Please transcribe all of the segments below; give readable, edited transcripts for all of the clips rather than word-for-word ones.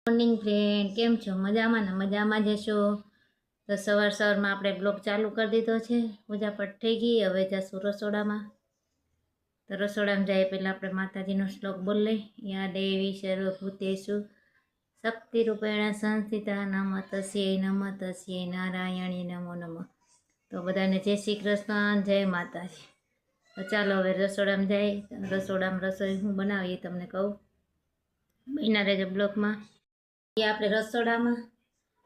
Morning friend, કેમ છો? મજામાં ને? મજામાં જ હશો. તો સવારમાં આપણે બ્લોગ ચાલુ કરી દીધો છે. પૂજા પાઠ થઈ ગઈ. હવે જશું રસોડામાં. તો રસોડામાં જાય પહેલાં આપણે માતાજીનો શ્લોક બોલ લઈ. યા દેવી સર્વભૂતેષુ શક્તિરૂપેણ સંસ્થિતા નમઃ તસ્યૈ નારાયણી નમો નમઃ. તો બધાને જય શ્રી કૃષ્ણ, જય માતાજી. તો ચાલો હવે રસોડામાં જાય. રસોડામાં રસોઈ હું બનાવી તમને કહું. બન્યા રહેજો બ્લોગમાં. આપણે રસોડામાં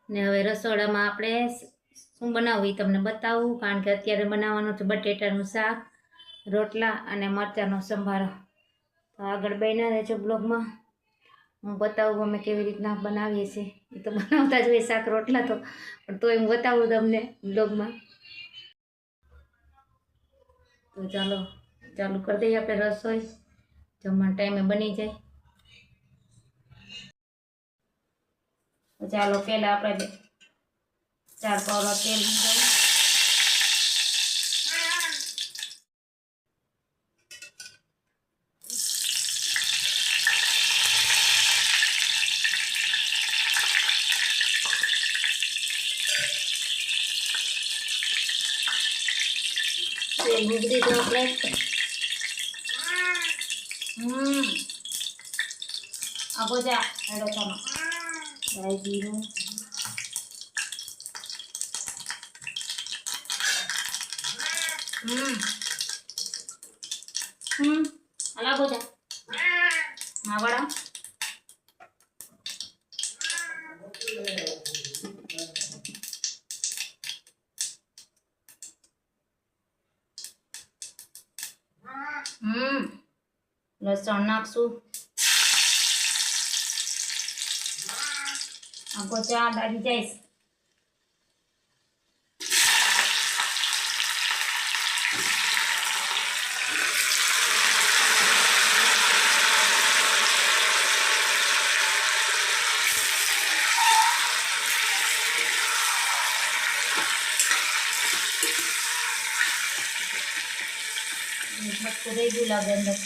ને હવે રસોડામાં આપણે શું બનાવવું એ તમને બતાવું, કારણ કે અત્યારે બનાવવાનું છે બટેટાનું શાક, રોટલા અને મરચાંનો સંભારો. તો આગળ બન્યા રહેજો બ્લોગમાં. હું બતાવું અમે કેવી રીતના બનાવીએ છીએ. એ તો બનાવતા જ હોય શાક રોટલા તો, પણ તોય હું બતાવું તમને બ્લોગમાં. તો ચાલુ કરી દઈએ આપણે રસોઈ. જમવાનો ટાઈમે બની જાય. તો ચાલો પહેલાં આપણે 4 પાવડા તેલ મૂકીએ. તેલ મૂકી દીધું આપણે. આ બધા રોટામાં રાઈ જીરું, અલા બોજા હા વડા લસણ નાખશું. આ ગોચા દાડી જઈશ. બધું રહી ગયું લાગે અંદર.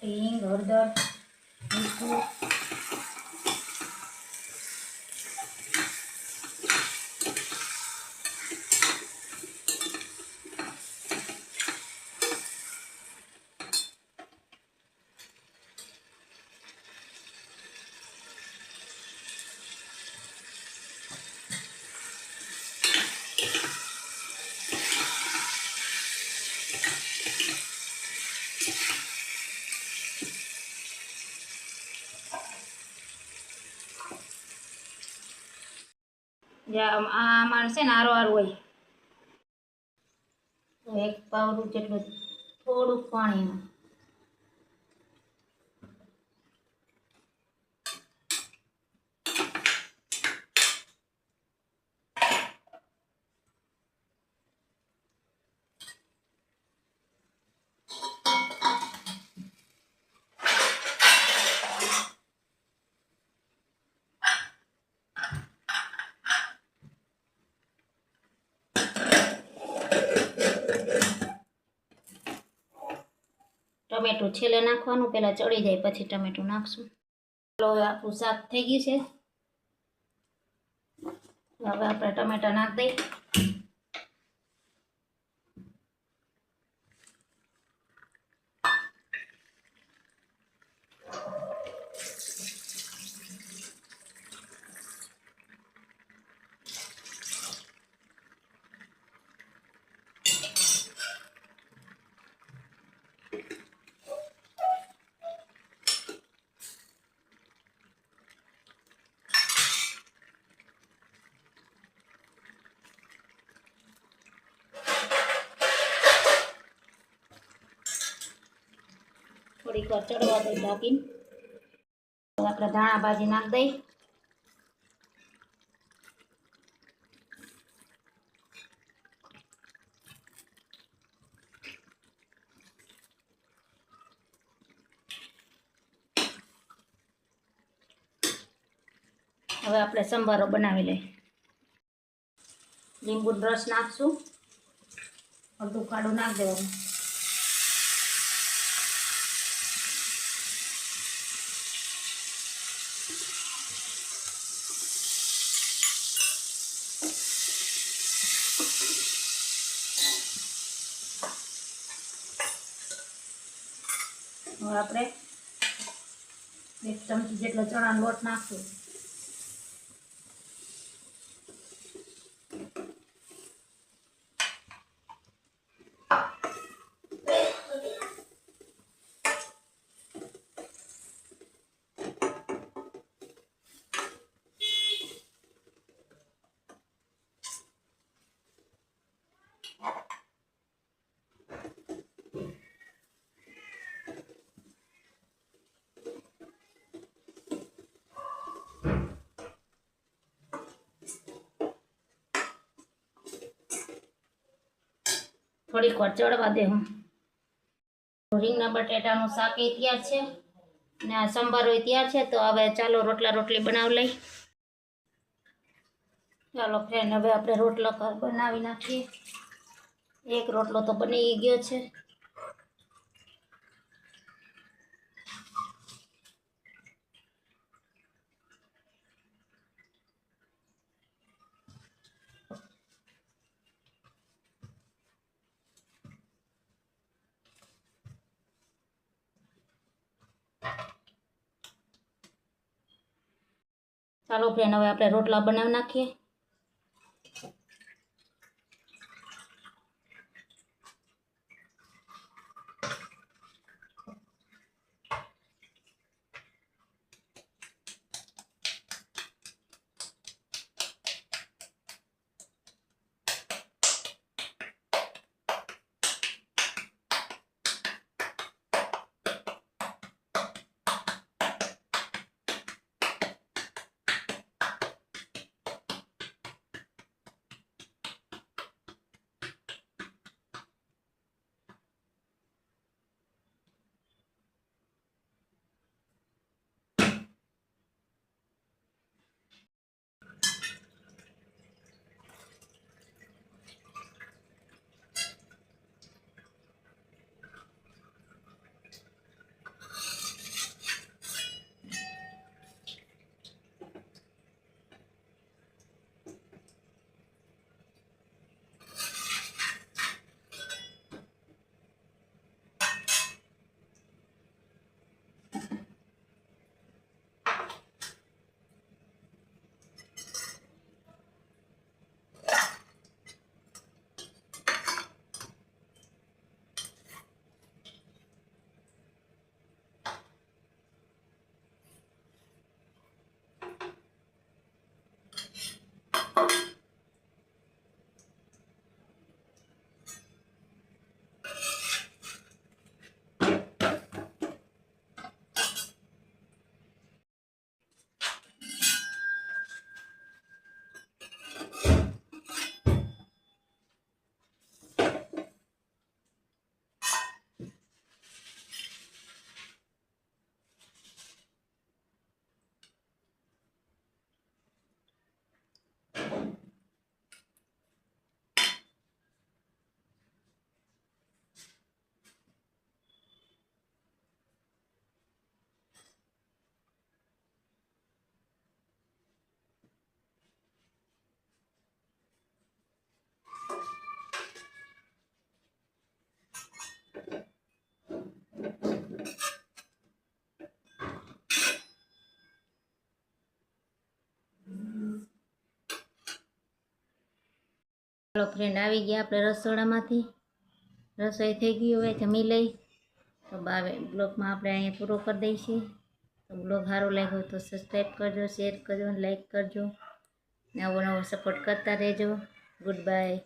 હિંગ, હળદર, મીઠું, આ માણસ છે ને આરો હોય. તો 1 પાવડું જેટલું થોડુંક પાણી. ટમેટું છેલ્લે નાખવાનું, પહેલાં ચડી જાય પછી ટમેટું નાખશું. ચાલો હવે આપણું શાક થઈ ગયું છે. હવે આપણે ટમેટા નાખી દઈએ. થોડીક વાર ચડવા દઈ ઢાંકીને. આપણે ધાણા ભાજી નાખી દઈ. હવે આપણે સંભારો બનાવી લઈએ. લીંબુનો રસ નાખશું, અડધું કાઢું નાખી દેવાનું. હવે આપણે 1 ચમચી જેટલો ચણાનો લોટ નાખશું. થોડીક વાર ચડવા દે. રીંગણા બટેટાનું શાક તૈયાર છે અને આ સંભારો તૈયાર છે. તો હવે ચાલો રોટલા રોટલી બનાવી લઈ. ચાલો ફ્રેન્ડ, હવે આપણે રોટલો બનાવી નાખીએ. એક રોટલો તો બની ગયો છે. ચાલો ફ્રેન્ડ, હવે આપણે રોટલા બનાવી નાખીએ. ચાલો ફ્રેન્ડ, આવી ગયા આપણે રસોડામાંથી. રસોઈ થઈ ગઈ, હવે જમી લઈ. તો બ્લોગમાં આપણે અહીંયા પૂરો કરી દઈશું. તો બ્લોગ સારો લાગ્યો હોય તો સબસ્ક્રાઈબ કરજો, શેર કરજો, લાઈક કરજો ને આવો નવો સપોર્ટ કરતા રહેજો. Good bye.